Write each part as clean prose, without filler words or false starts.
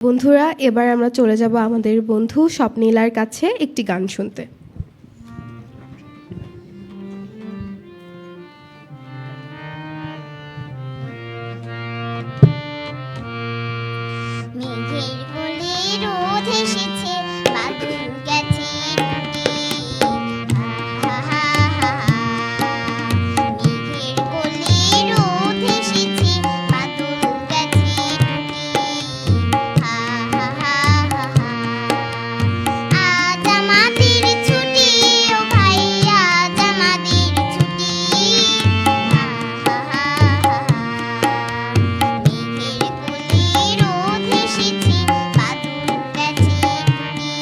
বন্ধুরা, এবার আমরা চলে যাব আমাদের বন্ধু স্বপ্নীলার কাছে একটি গান শুনতে। মেঘের কোলে রোদ এসেছে, বাদল গেছে টুটি। মেঘের কোলে রোদ এসেছে, বাদল গেছে টুটি। আজ আমাদের ছুটি, ও ভাই আজ আমাদের ছুটি। মেঘের কোলে রোদ এসেছে, বাদল গেছে টুটি।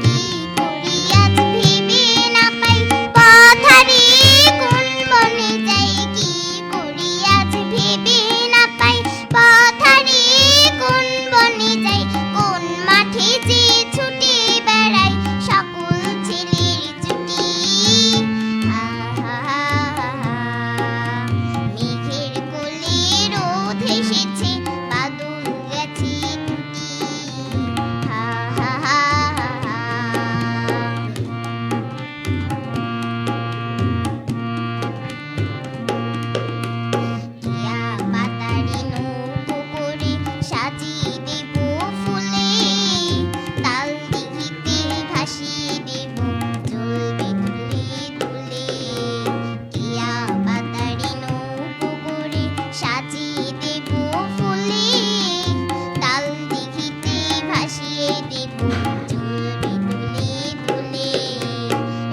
কি করি আজ ভেবে না পাই, পথ হারিয়ে কোন বনে যাই। কি করি আজ ভেবে না পাই, পথ হারিয়ে কোন বনে যাই। কোন মাঠে যে ছুটে বেড়াই, সকল ছেলের ছুটি। মেঘের কোলে রোদ এসেছে, বাদল গেছে টুটি। টিয়া পাতারি নৌকো করে সাজিয়ে দেব ফুলে, তাল দিঘিতে ভাসিয়ে দেব চলবে দুলে দুলে। টিয়া পাতারি নৌকো করে সাজিয়ে দেব ফুলে, তাল দিঘিতে ভাসিয়ে দেব চলবে দুলে দুলে।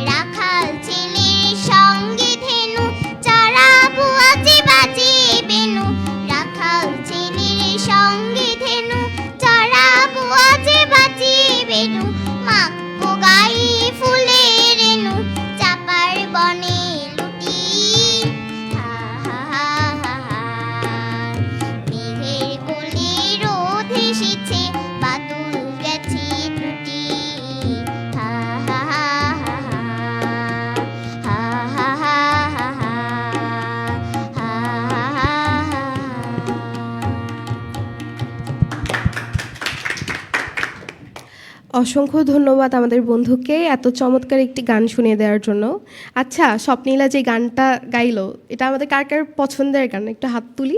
রাখাল ছেলের সঙ্গে ধেনু, চড়াবো আজে বাজে বেনু। রাখাল ছেলের সঙ্গে ধেনু, চড়াবো আজে বাজে বেনু। মাখবো গায়ে ফুলের রেণু, চাপার বনে লুটি। মেঘের কোলে রোদ এসেছে, বাদল গেছে টুটি। অসংখ্য ধন্যবাদ আমাদের বন্ধুকে এত চমৎকার একটি গান শুনিয়ে দেওয়ার জন্য। আচ্ছা, স্বপ্নীলা যে গানটা গাইলো, এটা আমাদের কার কার পছন্দের গান? একটু হাত তুলি।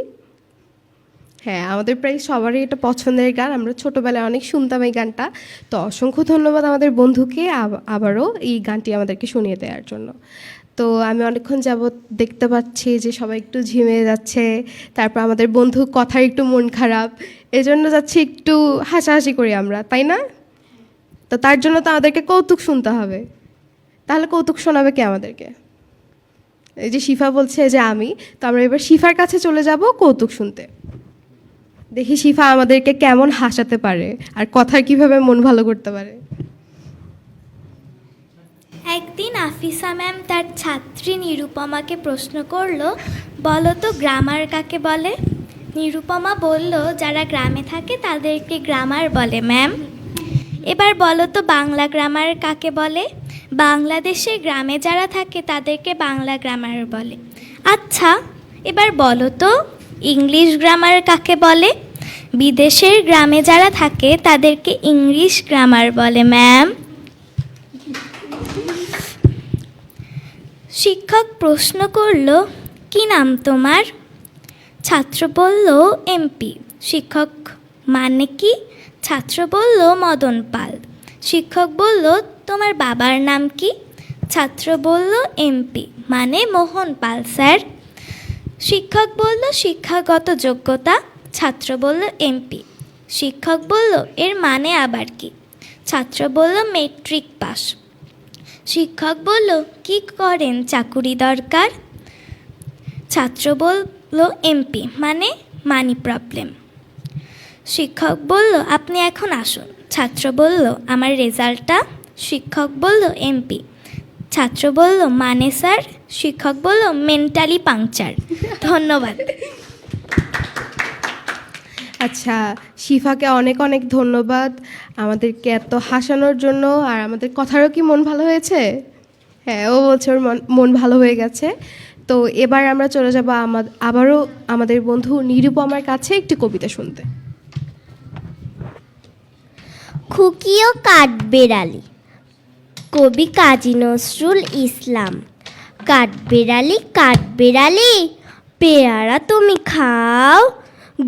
হ্যাঁ, আমাদের প্রায় সবারই এটা পছন্দের গান, আমরা ছোটোবেলায় অনেক শুনতাম এই গানটা। তো অসংখ্য ধন্যবাদ আমাদের বন্ধুকে আবারও এই গানটি আমাদেরকে শুনিয়ে দেওয়ার জন্য। তো আমি অনেকক্ষণ যাবৎ দেখতে পাচ্ছি যে সবাই একটু ঝিমিয়ে যাচ্ছে, তারপর আমাদের বন্ধু কথার একটু মন খারাপ, এজন্য যাচ্ছি একটু হাসাহাসি করি আমরা, তাই না? তো তার জন্য তো আমাদেরকে কৌতুক শুনতে হবে। তাহলে কৌতুক শোনাবে কে আমাদেরকে? এই যে শিফা বলছে যে আমি, তো আমরা এবার শিফার কাছে চলে যাব কৌতুক শুনতে। দেখি শিফা আমাদেরকে কেমন হাসাতে পারে আর কথার কিভাবে মন ভালো করতে পারে। একদিন আফিসা ম্যাম তার ছাত্রী নিরুপমাকে প্রশ্ন করলো, বলো তো গ্রামার কাকে বলে? নিরুপমা বলল, যারা গ্রামে থাকে তাদেরকে গ্রামার বলে ম্যাম। এবার বলো তো বাংলা গ্রামার কাকে বলে? বাংলাদেশে গ্রামে যারা থাকে তাদেরকে বাংলা গ্রামার বলে। আচ্ছা, এবার বলো তো ইংলিশ গ্রামার কাকে বলে? বিদেশের গ্রামে যারা থাকে তাদেরকে ইংলিশ গ্রামার বলে ম্যাম। শিক্ষক প্রশ্ন করল, কি নাম তোমার? ছাত্র বলল, এমপি। শিক্ষক, মানে কি? ছাত্র বলল, মদন পাল। শিক্ষক বলল, তোমার বাবার নাম কি? ছাত্র বলল, এমপি, মানে মোহন পাল স্যার। শিক্ষক বলল, শিক্ষাগত যোগ্যতা? ছাত্র বলল, এমপি। শিক্ষক বলল, এর মানে আবার কি? ছাত্র বলল, মেট্রিক পাস। শিক্ষক বলল, কি করেন চাকুরি দরকার? ছাত্র বলল, এমপি, মানে মানি প্রবলেম। শিক্ষক বলল, আপনি এখন আসুন। ছাত্র বলল, আমার রেজাল্টটা? শিক্ষক বলল, এমপি। ছাত্র বলল, মানে স্যার? শিক্ষক বলল, মেন্টালি পাংচার। ধন্যবাদ। আচ্ছা, শিফাকে অনেক অনেক ধন্যবাদ আমাদেরকে এত হাসানোর জন্য। আর আমাদের কথারও কি মন ভালো হয়েছে? হ্যাঁ, ও বলছে ওর মন মন ভালো হয়ে গেছে। তো এবার আমরা চলে যাব আবারও আমাদের বন্ধু নিরুপমার কাছে একটি কবিতা শুনতে। খুকি ও কাঠবেড়ালি, কবি কাজী নজরুল ইসলাম। কাঠবেড়ালি কাঠবেড়ালি, পেয়ারা তুমি খাও,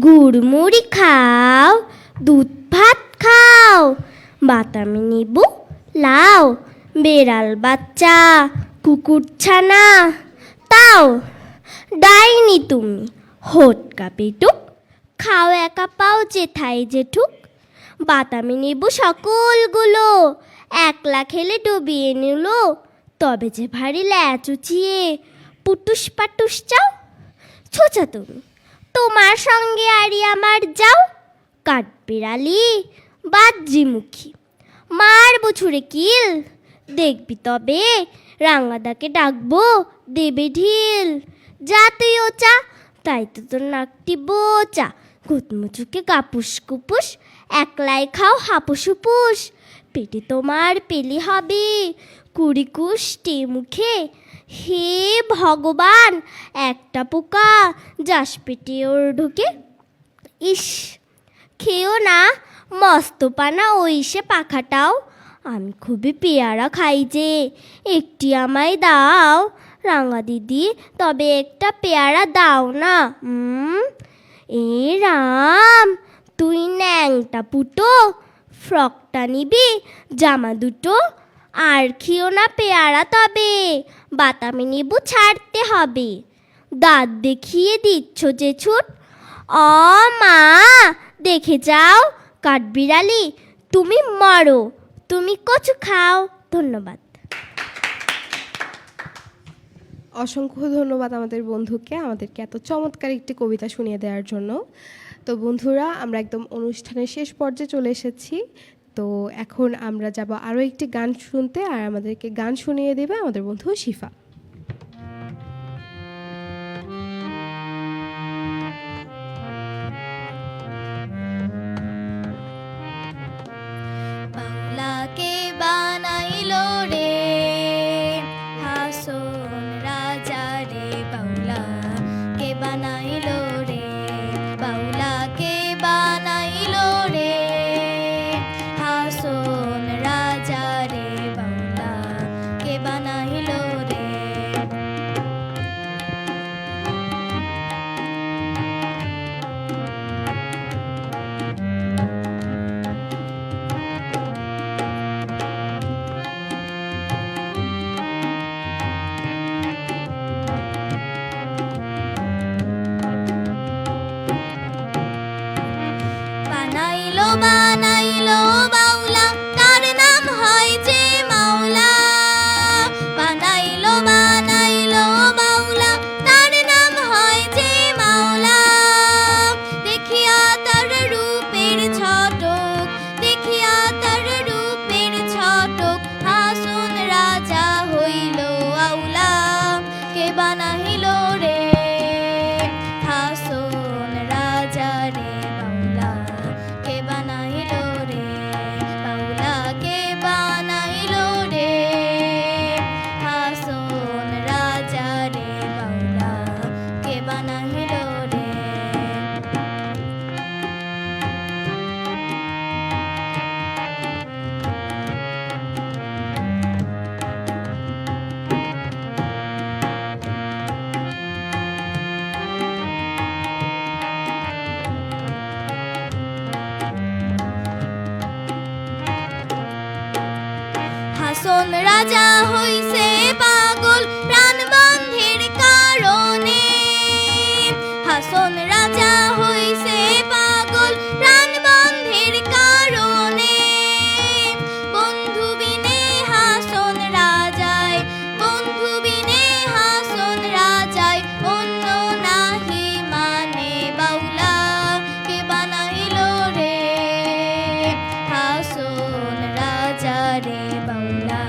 গুড়মুড়ি খাও, দুধ ভাত খাও, বাতামি নিবু লাও, বেড়াল বাচ্চা কুকুর ছানা তাও, ডাইনি তুমি হোটকা পেটুক, খাও একা পাও যেথায় জেঠুক, বাতামি নিবু সকলগুলো, একলা খেলে ডুবিয়ে নিল, তবে যে ভারী ল্যাচ উচিয়ে পুটুস পাটুস চাও, ছোচা তুমি তোমার সঙ্গে আরি আমার যাও, কাঠবিড়ালি বাজ্যিমুখী, মার বছুরে কিল, দেখবি তবে রাঙ্গাদাকে ডাকবো দেবে ঢিল, যা তুই ও চা, তাই তো তোর নাকটি বোচা, গুতমুচুকে গাপুস কুপুস, একলাই খাও হাপুস হুপুস, পেটে তোমার পেলি হবে কুড়ি কুষ্টি মুখে, হে ভগবান একটা পোকা যাস পেটে ওর ঢুকে, ইস খেও না মস্ত পানা ওই সে পাখাটাও, আমি খুবই পেয়ারা খাই যে, একটি আমায় দাও রাঙা দিদি, তবে একটা পেয়ারা দাও না। এ রাম, তুই ন্যাংটা পুটো, ফ্রকটা নিবি জামা দুটো, আর খেও না পেয়ারা তবে, বাতামি নিবু ছাড়তে হবে, দাঁত দেখিয়ে দিচ্ছ যে ছুট, অ মা দেখে যাও, কাঠবিড়ালি তুমি মরো, তুমি কচু খাও। ধন্যবাদ। অসংখ্য ধন্যবাদ আমাদের বন্ধুকে আমাদেরকে এত চমৎকার একটি কবিতা শুনিয়ে দেওয়ার জন্য। তো বন্ধুরা, আমরা একদম অনুষ্ঠানের শেষ পর্যায়ে চলে এসেছি। তো এখন আমরা যাব আরও একটি গান শুনতে, আর আমাদেরকে গান শুনিয়ে দেবে আমাদের বন্ধু শিফা। বাংলাকে বানাইলো রে হাসন রাজা রে, বাংলাকে বানাইলো রে, বাংলাকে বানাইলো রে হাসন রাজা রে, বাংলাকে বানাইলো রে। বানাইলো বানাইলো বাউলা, তার নাম হয় যে মাওলা, বানাইলো বানাইলো বাউলা, তার নাম হয় যে মাওলা, দেখিয়া তার রূপের ছটক, দেখিয়া তার রূপের ছটক, হাসন রাজা হইল আউলা, কে বানাইলো রে হাসন রাজা রে, বাউলা কে বানাইলো রে, বাউলা কে বানাইলো রে হাসন রাজা রে, বাউলা কে বানাইলো রে। হাসন রাজা হইছে পাগল প্রাণবন্ধের কারণে, হাসন রাজা হইছে পাগল প্রাণবন্ধের কারণে, বন্ধু বিনে হাসন রাজায়, বন্ধু বিনে হাসন রাজায়, অন্য নাহি মানে বাউলা, কে বানাইলো রে হাসন রাজা রে, বাউলা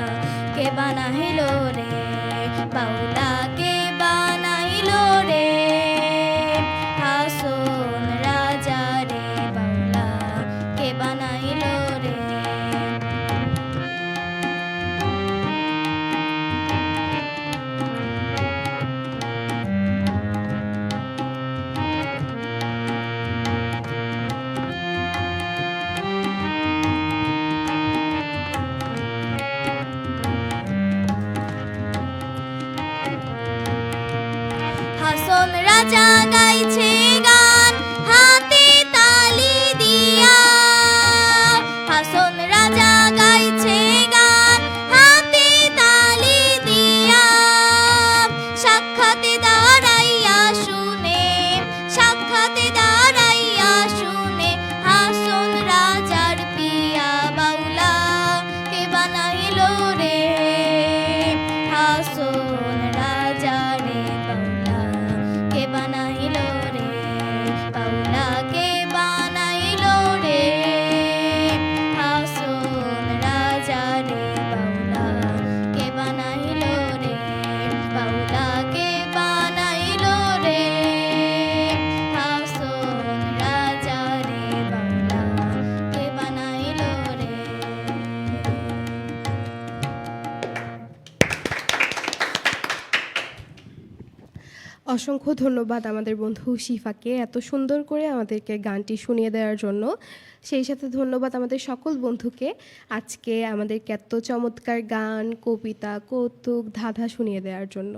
কে বানাইলো রে, বাউলা কে বানাইলো রে হাসন রাজা রে, বাউলা কে বানাইলো রে। রাজা গাইছে গান হাতে তালি দিয়া। হাসন রাজা গাইছে গান হাতে তালি দিয়া। সাক্ষাতে দাঁড়াইয়া শুনে, সাক্ষাতে দাঁড়াইয়া শুনে, হাসন রাজার পিয়া বাউলা কে বানাইল রে। হাসন রাজা রে বাউলা কে বানাইল রে, বাউলা কে বানাইল রে। হাসন রাজা রে বাউলা কে বানাইল রে, বাউলা কে বানাইল রে। হাসন রাজা রে বাউলা কে বানাইল রে। অসংখ্য ধন্যবাদ আমাদের বন্ধু শিফাকে এত সুন্দর করে আমাদেরকে গানটি শুনিয়ে দেওয়ার জন্য। সেই সাথে ধন্যবাদ আমাদের সকল বন্ধুকে আজকে আমাদেরকে এত চমৎকার গান, কবিতা, কৌতুক, ধাঁধা শুনিয়ে দেওয়ার জন্য।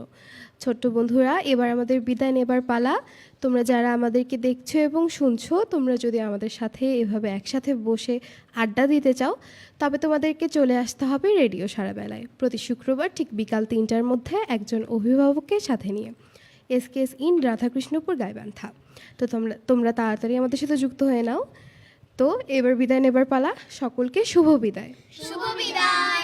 ছোট্ট বন্ধুরা, এবার আমাদের বিদায় নেবার পালা। তোমরা যারা আমাদেরকে দেখছো এবং শুনছো, তোমরা যদি আমাদের সাথে এভাবে একসাথে বসে আড্ডা দিতে চাও, তবে তোমাদেরকে চলে আসতে হবে রেডিও সারাবেলায় প্রতি শুক্রবার ঠিক বিকাল 3টার মধ্যে একজন অভিভাবককে সাথে নিয়ে, এসকেএস ইন রাধাকৃষ্ণপুর গাইবান্ধা। তো তোমরা তাড়াতাড়ি আমাদের সাথে যুক্ত হয়ে নাও। তো এবার বিদায় নেবার পালা। সকলকে শুভ বিদায়। শুভ বিদায়।